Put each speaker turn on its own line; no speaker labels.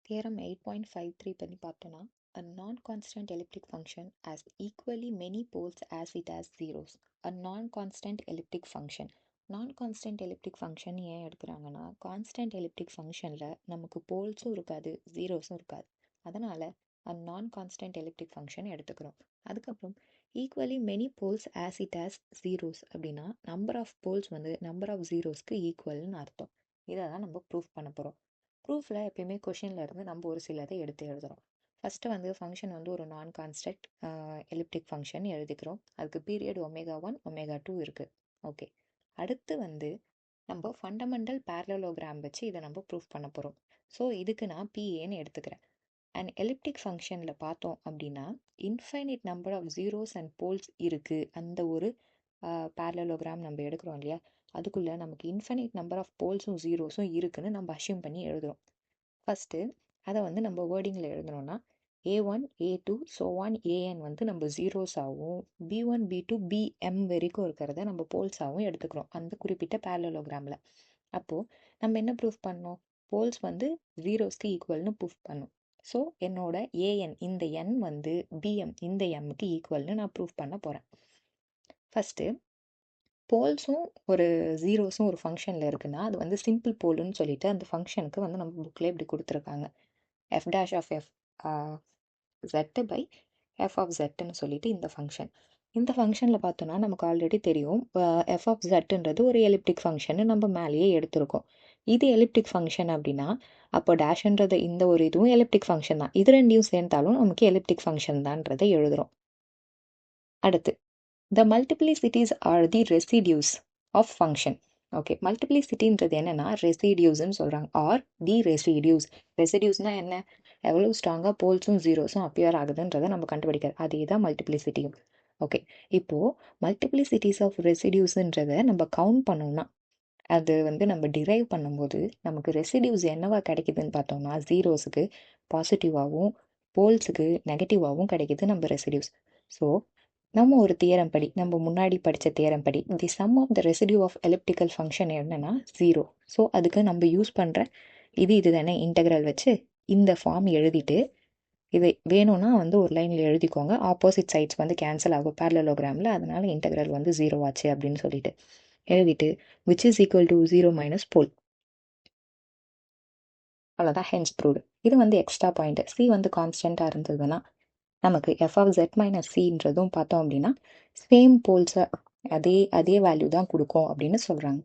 Theorem 8.53 பண்ணி பார்த்தோன்னா a non-constant elliptic function has equally many poles as it has zeros. A non-constant elliptic function. Non-constant elliptic function ஏன் எடுக்கிறாங்கன்னா constant elliptic ஃபங்க்ஷனில் நமக்கு போல்ஸும் இருக்காது ஜீரோஸும் இருக்காது. அதனால் a non-constant elliptic function எடுத்துக்கிறோம். அதுக்கப்புறம் equally many poles as it has zeros அப்படின்னா number of poles வந்து நம்பர் ஆஃப் ஜீரோஸ்க்கு ஈக்குவல்னு அர்த்தம். இதை தான் நம்ம ப்ரூஃப் பண்ண போகிறோம். ப்ரூஃபில் எப்பயுமே கொஷினில் இருந்து நம்ம ஒரு சிலதை எடுத்து எழுதுகிறோம். ஃபஸ்ட்டு வந்து ஃபங்க்ஷன் வந்து ஒரு நான் கான்ஸ்டன்ட் எலிப்டிக் ஃபங்க்ஷன் எழுதிக்கிறோம். அதுக்கு பீரியட் ஒமேகா 1 ஒமேகா 2 இருக்குது. ஓகே, அடுத்து வந்து நம்ம ஃபண்டமெண்டல் பேரலோகிராம் வச்சு இதை நம்ம ப்ரூஃப் பண்ண போகிறோம். ஸோ இதுக்கு நான் பிஏன்னு எடுத்துக்கிறேன். அண்ட் எலிப்டிக் ஃபங்க்ஷனில் பார்த்தோம் அப்படின்னா infinite number of zeros and poles இருக்குது. அந்த ஒரு பேரலோகிராம் நம்ம எடுக்கிறோம் இல்லையா, அதுக்குள்ளே நமக்கு இன்ஃபைனைட் நம்பர் ஆஃப் போல்ஸும் ஜீரோஸும் இருக்குன்னு நம்ம அஷ்யூம் பண்ணி எழுதுகிறோம். ஃபஸ்ட்டு அதை வந்து நம்ம வேர்டிங்கில் எழுதணும்னா A1 A2 so one AN வந்து நம்ம ஜீரோஸாகவும் B1 B2 BM வரைக்கும் இருக்கிறத நம்ம போல்ஸாகவும் எடுத்துக்கிறோம் அந்த குறிப்பிட்ட பேரலோகிராமில். அப்போது நம்ம என்ன ப்ரூஃப் பண்ணோம், போல்ஸ் வந்து ஜீரோஸ்க்கு ஈக்குவல்னு ப்ரூஃப் பண்ணோம். ஸோ என்னோட ஏஎன் இந்த என் வந்து பிஎம் இந்த எம்முக்கு ஈக்குவல்னு நான் ப்ரூஃப் பண்ண போகிறேன். ஃபஸ்ட்டு போல்ஸும் ஒரு ஜீரோஸும் ஒரு ஃபங்க்ஷனில் இருக்குன்னா அது வந்து சிம்பிள் போலுன்னு சொல்லிட்டு அந்த ஃபங்க்ஷனுக்கு வந்து நம்ம புக்கில் இப்படி கொடுத்துருக்காங்க. f dash of f z by f of zன்னு சொல்லிட்டு இந்த ஃபங்க்ஷன். இந்த ஃபங்க்ஷனில் பார்த்தோன்னா நமக்கு ஆல்ரெடி தெரியும் f of zன்றது ஒரு எலிப்டிக் ஃபங்க்ஷன் நம்ம மேலேயே எடுத்திருக்கோம். இது எலிப்டிக் ஃபங்க்ஷன் அப்படின்னா அப்போ டேஷ்ன்றது இந்த ஒரு இதுவும் எலிப்டிக் ஃபங்க்ஷன் தான். இது ரெண்டையும் சேர்ந்தாலும் நமக்கு எலிப்டிக் ஃபங்க்ஷன் தான்றதை எழுதுகிறோம். அடுத்து the multiplicities are the residues of function. Okay, மல்டிப்ளிசிட்டின்றது என்னென்னா ரெசிடியூஸ்ன்னு சொல்கிறாங்க, ஆர் தி ரெசிடியூஸ். ரெசிடியூஸ்னால் என்ன, எவ்வளோ ஸ்ட்ராங்காக போல்ஸும் ஜீரோஸும் அப்பியர் ஆகுதுன்றதை நம்ம கண்டுபிடிக்கிறது, அதே தான் மல்டிப்ளிசிட்டியும். ஓகே, இப்போது மல்டிப்ளிசிட்டிஸ் ஆஃப் ரெசிடியூஸுன்றதை நம்ம கவுண்ட் பண்ணோம்னா அது வந்து நம்ம டிரைவ் பண்ணும்போது நமக்கு ரெசிடியூஸ் என்னவா கிடைக்குதுன்னு பார்த்தோம்னா ஜீரோஸுக்கு பாசிட்டிவாகவும் போல்ஸுக்கு நெகட்டிவாகவும் கிடைக்குது நம்ம ரெசிடியூஸ். ஸோ நம்ம ஒரு தியரம் படி, நம்ம முன்னாடி படித்த தியரம் படி the sum of the residue of elliptical function என்னன்னா ஜீரோ. ஸோ அதுக்கு நம்ம யூஸ் பண்ணுற இது தானே இன்டெக்ரல் வச்சு இந்த ஃபார்ம் எழுதிட்டு இது வேணும்னா வந்து ஒரு லைனில் எழுதிக்கோங்க, ஆப்போசிட் சைட்ஸ் வந்து கேன்சல் ஆகும் பேரலோகிராமில், அதனால இன்டெக்ரல் வந்து ஜீரோ ஆச்சு அப்படின்னு சொல்லிட்டு எழுதிட்டு which is equal to 0 minus pole. அவ்வளோதான், ஹென்ஸ் ப்ரூவ்டு. இது வந்து எக்ஸ்ட்ரா பாயிண்ட். சி வந்து கான்ஸ்டண்ட்டாக இருந்ததுன்னா நமக்கு f of z மைனஸ் சின்றதும் பார்த்தோம் அப்படின்னா சேம் போல்ஸை அதே வேல்யூ தான் கொடுக்கும் அப்படின்னு சொல்கிறாங்க.